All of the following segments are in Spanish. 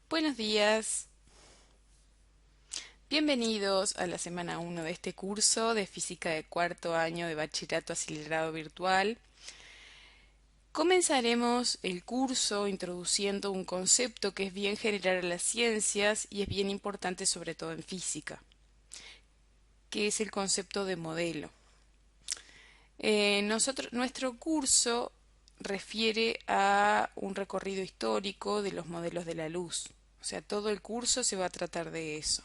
Buenos días, bienvenidos a la semana 1 de este curso de física de cuarto año de bachillerato acelerado virtual. Comenzaremos el curso introduciendo un concepto que es bien general a las ciencias y es bien importante sobre todo en física, que es el concepto de modelo. Nuestro curso refiere a un recorrido histórico de los modelos de la luz, o sea, todo el curso se va a tratar de eso.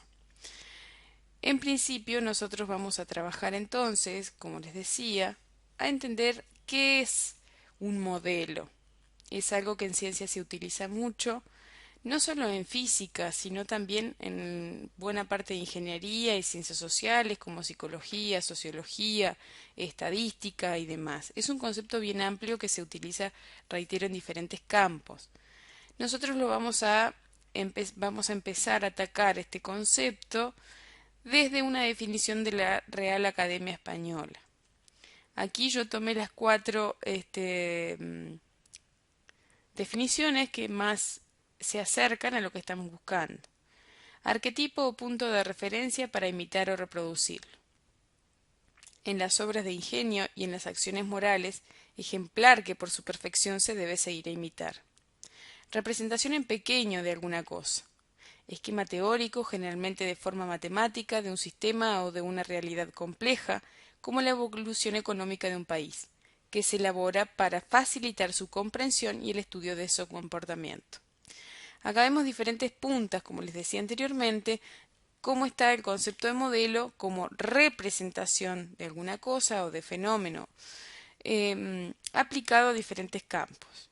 En principio, nosotros vamos a trabajar entonces, como les decía, a entender qué es un modelo. Es algo que en ciencia se utiliza mucho, no solo en física, sino también en buena parte de ingeniería y ciencias sociales como psicología, sociología, estadística y demás. Es un concepto bien amplio que se utiliza, reitero, en diferentes campos. Nosotros vamos a empezar a atacar este concepto desde una definición de la Real Academia Española. Aquí yo tomé las cuatro definiciones que más se acercan a lo que estamos buscando. Arquetipo o punto de referencia para imitar o reproducirlo. En las obras de ingenio y en las acciones morales, ejemplar que por su perfección se debe seguir e imitar. Representación en pequeño de alguna cosa. Esquema teórico, generalmente de forma matemática, de un sistema o de una realidad compleja, como la evolución económica de un país, que se elabora para facilitar su comprensión y el estudio de su comportamiento. Acá vemos diferentes puntas, como les decía anteriormente, cómo está el concepto de modelo como representación de alguna cosa o de fenómeno, aplicado a diferentes campos.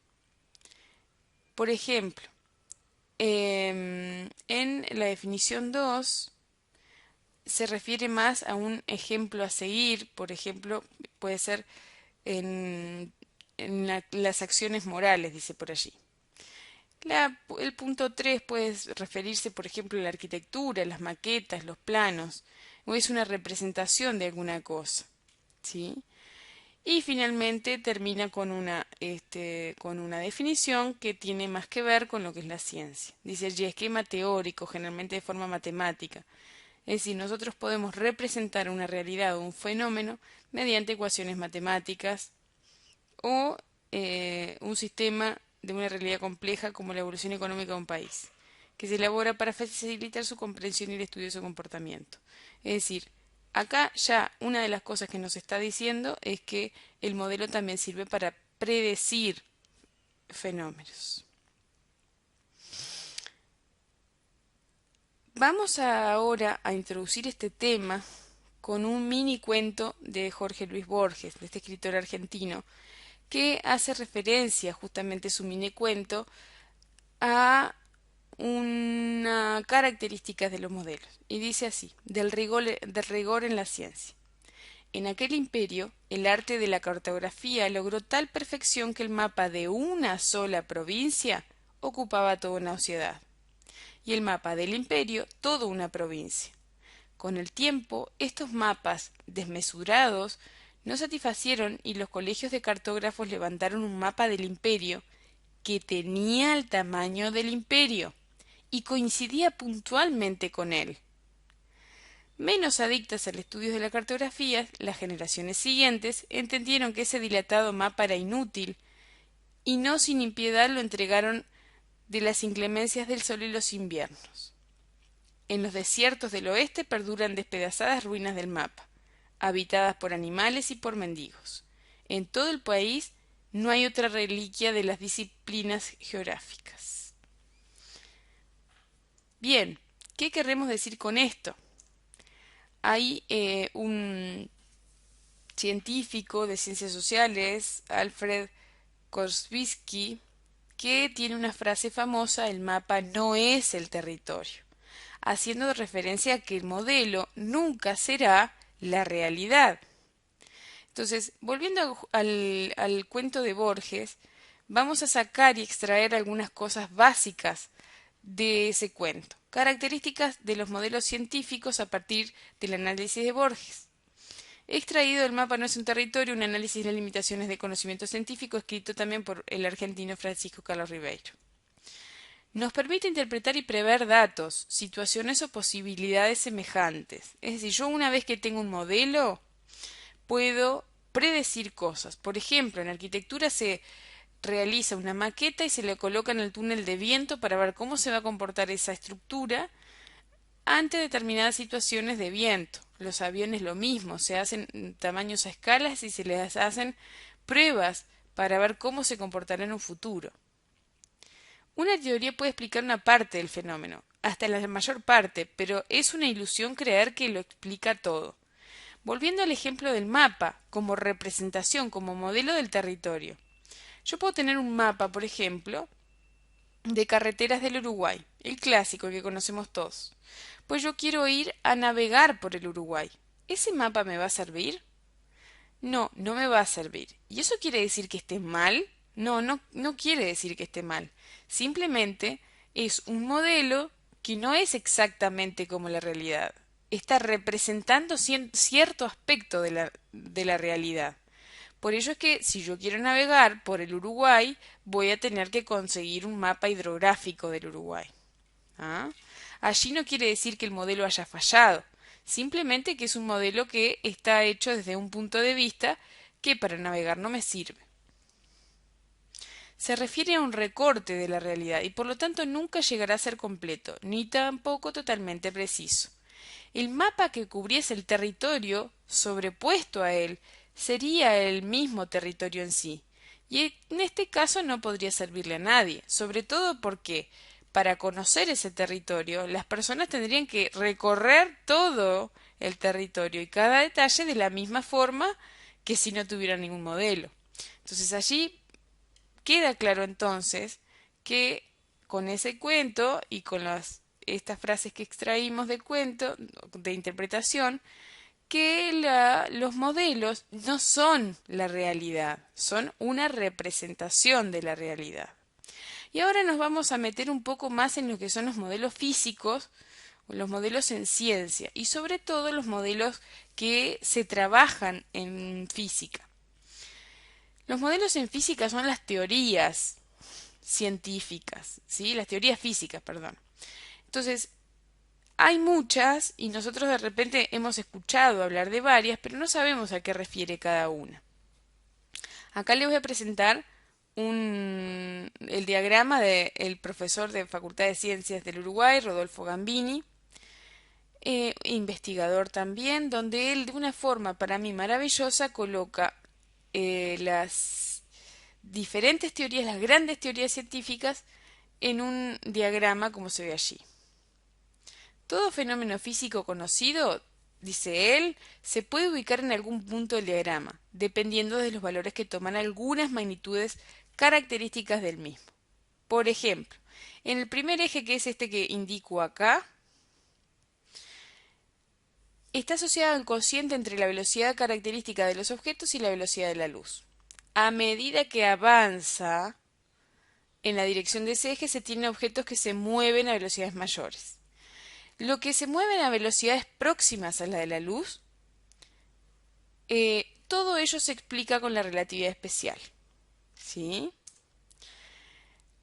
Por ejemplo, en la definición 2 se refiere más a un ejemplo a seguir, por ejemplo, puede ser en las acciones morales, dice por allí. El punto 3 puede referirse, por ejemplo, a la arquitectura, las maquetas, los planos, o es una representación de alguna cosa, ¿sí? Y finalmente termina con una definición que tiene más que ver con lo que es la ciencia. Dice allí esquema teórico, generalmente de forma matemática. Es decir, nosotros podemos representar una realidad o un fenómeno mediante ecuaciones matemáticas o un sistema de una realidad compleja como la evolución económica de un país, que se elabora para facilitar su comprensión y el estudio de su comportamiento. Es decir, acá ya una de las cosas que nos está diciendo es que el modelo también sirve para predecir fenómenos. Vamos ahora a introducir este tema con un mini cuento de Jorge Luis Borges, de este escritor argentino, que hace referencia justamente su mini cuento a una característica de los modelos. Y dice así, del rigor en la ciencia. En aquel imperio, el arte de la cartografía logró tal perfección que el mapa de una sola provincia ocupaba toda una ciudad, y el mapa del imperio toda una provincia. Con el tiempo, estos mapas desmesurados no satisfacieron y los colegios de cartógrafos levantaron un mapa del imperio que tenía el tamaño del imperio y coincidía puntualmente con él. Menos adictas al estudio de la cartografía, las generaciones siguientes entendieron que ese dilatado mapa era inútil y no sin impiedad lo entregaron de las inclemencias del sol y los inviernos. En los desiertos del oeste perduran despedazadas ruinas del mapa, habitadas por animales y por mendigos. En todo el país no hay otra reliquia de las disciplinas geográficas. Bien, ¿qué queremos decir con esto? Hay un científico de ciencias sociales, Alfred Korzybski, que tiene una frase famosa, el mapa no es el territorio, haciendo referencia a que el modelo nunca será la realidad. Entonces, volviendo al cuento de Borges, vamos a sacar y extraer algunas cosas básicas de ese cuento, características de los modelos científicos a partir del análisis de Borges. He extraído del mapa no es un territorio, un análisis de las limitaciones de conocimiento científico, escrito también por el argentino Francisco Carlos Ribeiro. Nos permite interpretar y prever datos, situaciones o posibilidades semejantes. Es decir, yo una vez que tengo un modelo, puedo predecir cosas. Por ejemplo, en arquitectura se realiza una maqueta y se le coloca en el túnel de viento para ver cómo se va a comportar esa estructura ante determinadas situaciones de viento. Los aviones lo mismo, se hacen tamaños a escalas y se les hacen pruebas para ver cómo se comportará en un futuro. Una teoría puede explicar una parte del fenómeno, hasta la mayor parte, pero es una ilusión creer que lo explica todo. Volviendo al ejemplo del mapa, como representación, como modelo del territorio. Yo puedo tener un mapa, por ejemplo, de carreteras del Uruguay, el clásico que conocemos todos. Pues yo quiero ir a navegar por el Uruguay. ¿Ese mapa me va a servir? No, no me va a servir. ¿Y eso quiere decir que esté mal? No, no quiere decir que esté mal. Simplemente es un modelo que no es exactamente como la realidad. Está representando cierto aspecto de la realidad. Por ello es que si yo quiero navegar por el Uruguay, voy a tener que conseguir un mapa hidrográfico del Uruguay. ¿Ah? Allí no quiere decir que el modelo haya fallado, simplemente que es un modelo que está hecho desde un punto de vista que para navegar no me sirve. Se refiere a un recorte de la realidad y por lo tanto nunca llegará a ser completo, ni tampoco totalmente preciso. El mapa que cubriese el territorio sobrepuesto a él sería el mismo territorio en sí, y en este caso no podría servirle a nadie, sobre todo porque para conocer ese territorio las personas tendrían que recorrer todo el territorio y cada detalle de la misma forma que si no tuvieran ningún modelo. Entonces allí queda claro entonces que con ese cuento y con estas frases que extraímos del cuento, de interpretación, que los modelos no son la realidad, son una representación de la realidad. Y ahora nos vamos a meter un poco más en lo que son los modelos físicos, los modelos en ciencia y sobre todo los modelos que se trabajan en física. Los modelos en física son las teorías científicas, ¿sí? Las teorías físicas, perdón. Entonces, hay muchas y nosotros de repente hemos escuchado hablar de varias, pero no sabemos a qué refiere cada una. Acá les voy a presentar el diagrama del profesor de Facultad de Ciencias del Uruguay, Rodolfo Gambini, investigador también, donde él de una forma para mí maravillosa coloca las diferentes teorías, las grandes teorías científicas, en un diagrama como se ve allí. Todo fenómeno físico conocido, dice él, se puede ubicar en algún punto del diagrama, dependiendo de los valores que toman algunas magnitudes características del mismo. Por ejemplo, en el primer eje, que es este que indico acá, está asociado el cociente entre la velocidad característica de los objetos y la velocidad de la luz. A medida que avanza en la dirección de ese eje, se tienen objetos que se mueven a velocidades mayores. Lo que se mueven a velocidades próximas a la de la luz, todo ello se explica con la relatividad especial. ¿Sí?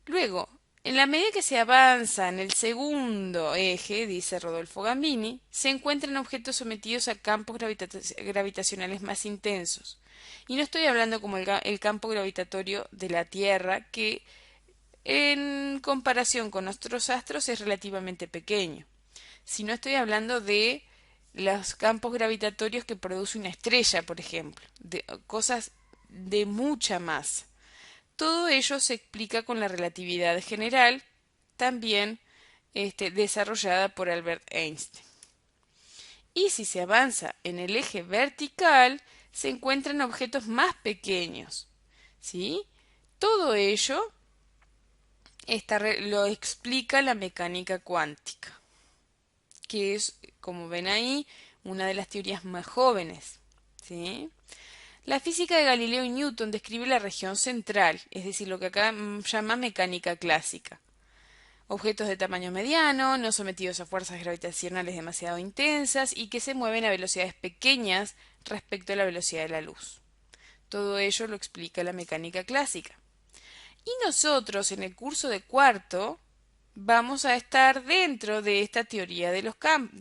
Luego, en la medida que se avanza en el segundo eje, dice Rodolfo Gambini, se encuentran objetos sometidos a campos gravitacionales más intensos. Y no estoy hablando como el campo gravitatorio de la Tierra, que en comparación con nuestros astros es relativamente pequeño, sino estoy hablando de los campos gravitatorios que produce una estrella, por ejemplo, de cosas de mucha masa. Todo ello se explica con la relatividad general, también desarrollada por Albert Einstein. Y si se avanza en el eje vertical, se encuentran objetos más pequeños. ¿Sí? Todo ello lo explica la mecánica cuántica, que es, como ven ahí, una de las teorías más jóvenes. ¿Sí? La física de Galileo y Newton describe la región central, es decir, lo que acá llama mecánica clásica. Objetos de tamaño mediano, no sometidos a fuerzas gravitacionales demasiado intensas y que se mueven a velocidades pequeñas respecto a la velocidad de la luz. Todo ello lo explica la mecánica clásica. Y nosotros, en el curso de cuarto, vamos a estar dentro de esta teoría de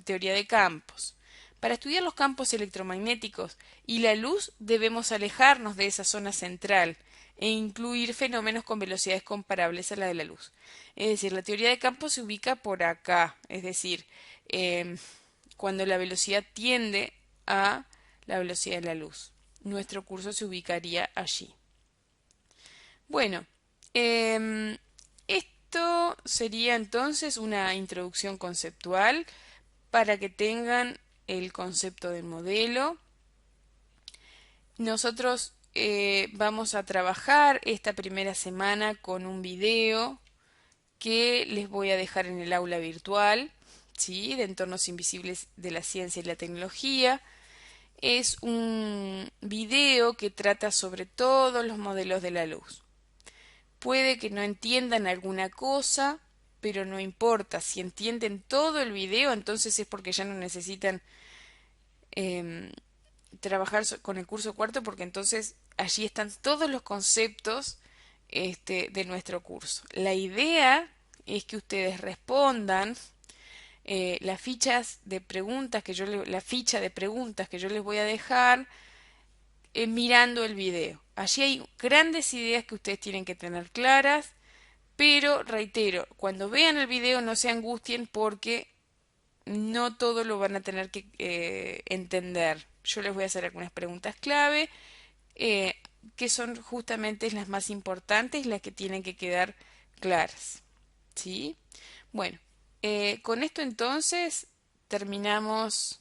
teoría de campos. Para estudiar los campos electromagnéticos y la luz debemos alejarnos de esa zona central e incluir fenómenos con velocidades comparables a la de la luz. Es decir, la teoría de campos se ubica por acá, es decir, cuando la velocidad tiende a la velocidad de la luz. Nuestro curso se ubicaría allí. Bueno, esto sería entonces una introducción conceptual para que tengan el concepto del modelo. Nosotros vamos a trabajar esta primera semana con un video que les voy a dejar en el aula virtual, ¿sí? De entornos invisibles de la ciencia y la tecnología. Es un video que trata sobre todos los modelos de la luz. Puede que no entiendan alguna cosa, pero no importa. Si entienden todo el video, entonces es porque ya no necesitan em, trabajar con el curso cuarto, porque entonces allí están todos los conceptos de nuestro curso. La idea es que ustedes respondan las fichas de preguntas que la ficha de preguntas que yo les voy a dejar mirando el video. Allí hay grandes ideas que ustedes tienen que tener claras, pero reitero, cuando vean el video no se angustien porque no todo lo van a tener que entender. Yo les voy a hacer algunas preguntas clave, eh, que son justamente las más importantes, las que tienen que quedar claras. ¿Sí? Bueno, con esto entonces terminamos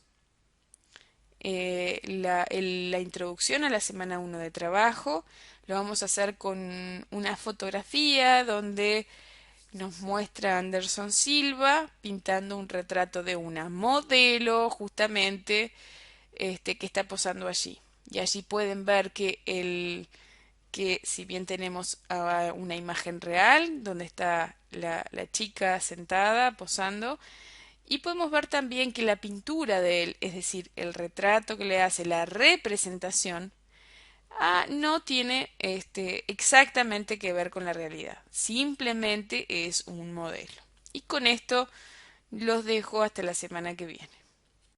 la introducción a la semana 1 de trabajo. Lo vamos a hacer con una fotografía donde nos muestra Anderson Silva pintando un retrato de una modelo justamente que está posando allí. Y allí pueden ver que si bien tenemos una imagen real donde está la chica sentada posando, y podemos ver también que la pintura de él, es decir, el retrato que le hace, la representación, no tiene exactamente que ver con la realidad. Simplemente es un modelo. Y con esto los dejo hasta la semana que viene.